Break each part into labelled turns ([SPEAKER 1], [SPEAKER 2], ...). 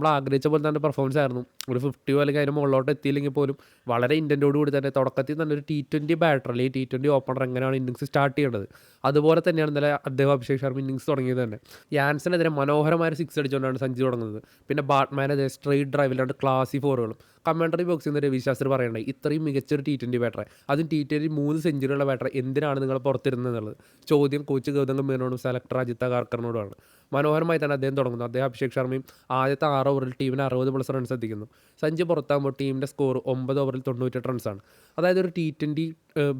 [SPEAKER 1] നമ്മൾ ആഗ്രഹിച്ച പോലെ തന്നെ പെർഫോമൻസ് ആയിരുന്നു. ഒരു 50 അല്ലെങ്കിൽ അതിന് മുകളിലോട്ട് എത്തിയില്ലെങ്കിൽ പോലും വളരെ ഇൻറ്റൻറ്റോട് കൂടി തന്നെ തുടക്കത്തിൽ തന്നെ ഒരു T20 ബാറ്റർ അല്ലെങ്കിൽ T20 ഓപ്പണർ എങ്ങനെയാണ് ഇന്നിംഗ്സ് സ്റ്റാർട്ട് ചെയ്യേണ്ടത്, അതുപോലെ തന്നെയാണ് ഇന്നലെ അദ്ദേഹം അഭിഷേക് ശർമ്മ ഇന്നിംഗ്സ് തുടങ്ങിയത് തന്നെ. യാൻസനെതിരെ മനോഹരമായ ഒരു സിക്സ് അടിച്ചുകൊണ്ടാണ് സഞ്ജു തുടങ്ങുന്നത്. പിന്നെ ബാറ്റ്മാനെതിരെ സ്ട്രെയിറ്റ് ഡ്രൈവിൽ 2 ക്ലാസി ഫോറുകളും. കമന്ററി ബോക്സിൽ നിന്ന് രവി ശാസ്ത്രി പറയണ്ടായി, ഇത്രയും മികച്ചൊരു T20 ബാറ്ററെ, അതും T20 3 സെഞ്ചുറിയുള്ള ബാറ്ററെ എന്തിനാണ് നിങ്ങൾ പുറത്തിരുന്നത് എന്നുള്ളത് ചോദ്യം കോച്ച് ഗൗതം ഗംഭീറിനോടും സെലക്ടർ അജിത്ത കാർക്കറിനോടുമാണ്. മനോഹരമായി തന്നെ അദ്ദേഹം തുടങ്ങുന്നു. അദ്ദേഹം അഭിഷേക് ശർമ്മയും ആദ്യത്തെ 6 ഓവറിൽ ടീമിന് 60+ റൺസ് എത്തിക്കുന്നു. സഞ്ജു പുറത്താകുമ്പോൾ ടീമിൻ്റെ സ്കോർ 9 ഓവറിൽ 98 റൺസാണ്. അതായത് ഒരു T20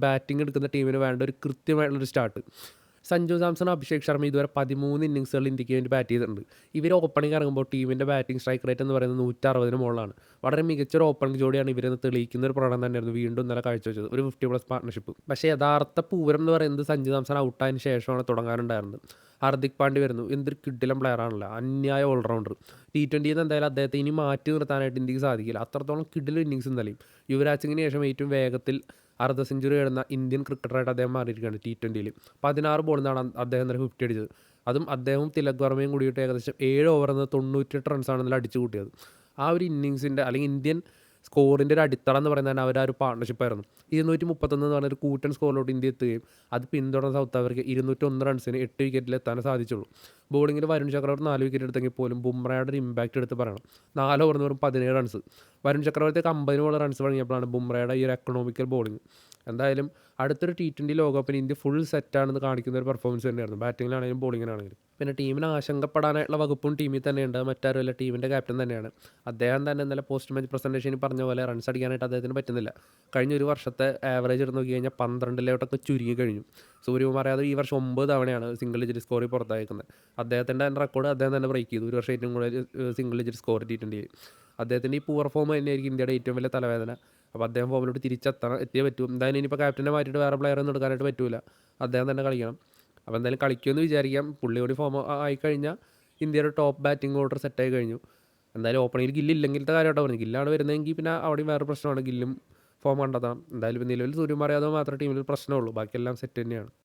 [SPEAKER 1] ബാറ്റിംഗ് എടുക്കുന്ന ടീമിന് വേണ്ട ഒരു കൃത്യമായിട്ടുള്ളൊരു സ്റ്റാർട്ട്. സഞ്ജു സാംസണും അഭിഷേക് ശർമ്മ ഇതുവരെ 13 ഇന്നിംഗ്സുകൾ ഇന്ത്യക്ക് വേണ്ടി ബാറ്റ് ചെയ്തിട്ടുണ്ട്. ഇവർ ഓപ്പണിംഗ് ഇറങ്ങുമ്പോൾ ടീമിൻ്റെ ബാറ്റിംഗ് സ്ട്രൈക്ക് റേറ്റ് എന്ന് പറയുന്നത് 160 മുകളിലാണ്. വളരെ മികച്ചൊരു ഓപ്പണിംഗ് ജോഡിയാണ് ഇവരെന്ന് തെളിയിക്കുന്ന ഒരു പ്രകടനം തന്നെയായിരുന്നു വീണ്ടും ഇന്നലെ കാഴ്ചവെച്ചത്. ഒരു 50+ പാർട്ണർഷിപ്പ്. പക്ഷേ യഥാർത്ഥ പൂരം എന്ന് പറയുന്നത് സഞ്ജു സാംസൺ ഔട്ടായതിന് ശേഷമാണ് തുടങ്ങാനുണ്ടായിരുന്നത്. ഹാർദിക് പാണ്ഡ്യ വരുന്നു. എന്തൊരു കിടിലൻ പ്ലെയർ ആണല്ലോ, അന്യായ ഓൾറൗണ്ടർ. T20 എന്തായാലും അദ്ദേഹത്തെ ഇനി മാറ്റി നിർത്താനായിട്ട് ഇന്ത്യക്ക് സാധിക്കില്ല. അത്രത്തോളം കിടിലൻ ഇന്നിംഗ്സ് ഇന്നലെയും. യുവരാജ് സിംഗിന് ശേഷം ഏറ്റവും വേഗത്തിൽ അർദ്ധ സെഞ്ചുറി നേടുന്ന ഇന്ത്യൻ ക്രിക്കറ്ററായിട്ട് അദ്ദേഹം മാറിയിരിക്കുകയാണ് T20. 16 ബോളിൽ നിന്നാണ് അദ്ദേഹം ഇന്നലെ 50 അടിച്ചത്. അതും അദ്ദേഹവും തിലക് വർമ്മയും കൂടിയിട്ട് ഏകദേശം 7 ഓവറിൽ നിന്ന് 98 റൺസാണ് ഇന്നലെ അടിച്ചു കൂട്ടിയത്. ആ ഒരു ഇന്നിങ്സിൻ്റെ അല്ലെങ്കിൽ ഇന്ത്യൻ സ്കോറിൻ്റെ ഒരു അടിത്തറ എന്ന് പറയുന്നത് തന്നെ അവരുടെ ഒരു പാർട്ണർഷിപ്പായിരുന്നു. 231 എന്ന് പറഞ്ഞൊരു കൂറ്റൻ സ്കോറിലോട്ട് ഇന്ത്യ എത്തുകയും അത് പിന്തുടർന്ന സൗത്ത് ആഫ്രിക്ക 201 റൺസിന് 8 വിക്കറ്റിൽ എത്താൻ സാധിച്ചുള്ളൂ. ബോളിങ്ങിൽ വരുൺ ചക്രവർത്തി 4 വിക്കറ്റ് എടുത്തെങ്കിൽ പോലും ബുംറയുടെ ഒരു ഇമ്പാക്റ്റ് എടുത്ത് പറയണം. 4 ഓവറിൽ വെറും 17 റൺസ്. വരുൺ ചക്രവർത്തിക്ക് 50 മുകളിൽ റൺസ് വഴങ്ങിയപ്പോഴാണ് ബുംറയുടെ ഈ ഒരു എക്കണോമിക്കൽ ബോളിംഗ്. എന്തായാലും അടുത്തൊരു T20 ലോകകപ്പിന് ഇന്ത്യ ഫുൾ സെറ്റാണെന്ന് കാണിക്കുന്ന ഒരു പെർഫോമൻസ് തന്നെയായിരുന്നു, ബാറ്റിങ്ങിലാണെങ്കിലും ബോളിങ്ങിനാണെങ്കിലും. പിന്നെ ടീമിന് ആശങ്കപ്പെടാനായിട്ടുള്ള വകുപ്പും ടീമിൽ തന്നെയുണ്ട്. മറ്റാരുമല്ല, ടീമിൻ്റെ ക്യാപ്റ്റൻ തന്നെയാണ്. അദ്ദേഹം തന്നെ ഇന്നലെ പോസ്റ്റ് മാച്ച് പ്രസൻറ്റേഷനിൽ പറഞ്ഞ പോലെ റൺസ് അടിക്കാനായിട്ട് അദ്ദേഹത്തിന് പറ്റുന്നില്ല. കഴിഞ്ഞ ഒരു വർഷത്തെ ആവറേജ് എടുത്ത് നോക്കി കഴിഞ്ഞാൽ 12 ചുരുങ്ങി കഴിഞ്ഞു. സൂര്യകുമാർ യാദവ് ഈ വർഷം 9 തവണയാണ് സിംഗിൾ ഡിജിറ്റ് സ്കോറിൽ പുറത്തായിരിക്കുന്നത്. അദ്ദേഹത്തിൻ്റെ റെക്കോർഡ് അദ്ദേഹം തന്നെ ബ്രേക്ക് ചെയ്തു. ഒരു വർഷം ഏറ്റവും കൂടുതൽ സിംഗിൾ ഡിജിറ്റ് സ്കോർ T20. അദ്ദേഹത്തിൻ്റെ ഈ പൂവർ ഫോം തന്നെയായിരിക്കും ഇന്ത്യയുടെ ഏറ്റവും വലിയ തലവേദന. അപ്പോൾ അദ്ദേഹം ഫോമിലോട്ട് എത്തിയേ പറ്റൂ. എന്തായാലും ഇനിയിപ്പോൾ ക്യാപ്റ്റനെ മാറ്റിയിട്ട് വേറെ പ്ലെയർ ഒന്നും എടുക്കാനായിട്ട് പറ്റില്ല. അദ്ദേഹം തന്നെ കളിക്കണം. അപ്പോൾ എന്തായാലും കളിക്കുമെന്ന് വിചാരിക്കാം. പുള്ളി കൂടി ഫോം ആയിക്കഴിഞ്ഞാൽ ഇന്ത്യയുടെ ടോപ്പ് ബാറ്റിംഗ് ഓർഡർ സെറ്റായി കഴിഞ്ഞു. എന്തായാലും ഓപ്പണിങ്ങിൽ ഗില്ലില്ലെങ്കിലത്തെ കാര്യമായിട്ടാണ് പറഞ്ഞത്. ഗില്ലാണ് വരുന്നതെങ്കിൽ പിന്നെ അവിടെയും വേറെ പ്രശ്നമാണ്, ഗില്ലും ഫോം കണ്ടെത്തണം. എന്തായാലും നിലവിൽ സൂര്യകുമാർ യാദവ് മാത്രമേ ടീമിൽ പ്രശ്നമുള്ളൂ, ബാക്കിയെല്ലാം സെറ്റ് തന്നെയാണ്.